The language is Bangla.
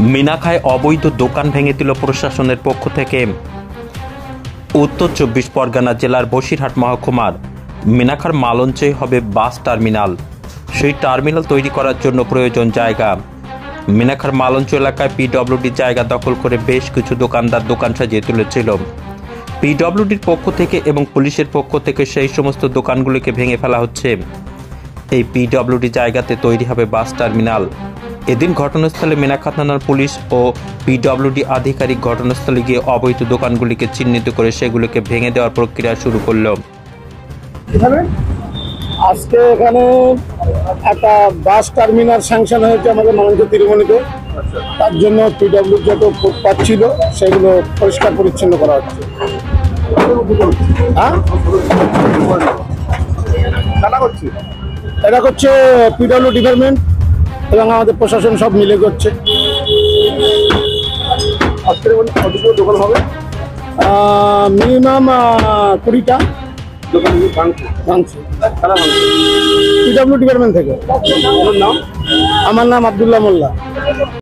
মিনাখায় অবৈধ দোকান ভেঙে দিল প্রশাসনের পক্ষ থেকে। উত্তর ২৪ পরগনা জেলার বসিরহাট মহকুমার মিনাখার মালঞ্চে হবে বাস টার্মিনাল। সেই টার্মিনাল তৈরি করার জন্য প্রয়োজন জায়গা। মিনাখার মালঞ্চ এলাকায় পিডব্লিউডি জায়গা দখল করে বেশ কিছু দোকানদার দোকান সাজিয়ে তুলেছিল। পিডব্লিউডির পক্ষ থেকে এবং পুলিশের পক্ষ থেকে সেই সমস্ত দোকানগুলিকে ভেঙে ফেলা হচ্ছে। এই পিডব্লিউডি জায়গাতে তৈরি হবে বাস টার্মিনাল। এদিন ঘটনাস্থলে মিনাখা থানার পুলিশ ও পিডব্লিউডি আধিকারিক ঘটনাস্থলে গিয়ে অবৈধ দোকানগুলিকে চিহ্নিত করে সেগুলোকে ভেঙে দেওয়ার প্রক্রিয়া শুরু করল। আজকে এখানে একটা বাস টার্মিনাল স্যাংশন হয়েছে আমাদের মালঞ্চ তিরুমণিতে। তার জন্য পিডব্লিউ যত ফুটপাথ ছিল সেগুলো পরিষ্কার পরিচ্ছন্ন করা হচ্ছে। এটা করছে পিডব্লিউ ডিপার্টমেন্ট এবং আমাদের প্রশাসন সব মিলে করছে। দোকান হবে মিনিমাম 20টা পিডব্লিউ ডিপার্টমেন্ট থেকে। আমার নাম আব্দুল্লাহ মোল্লা।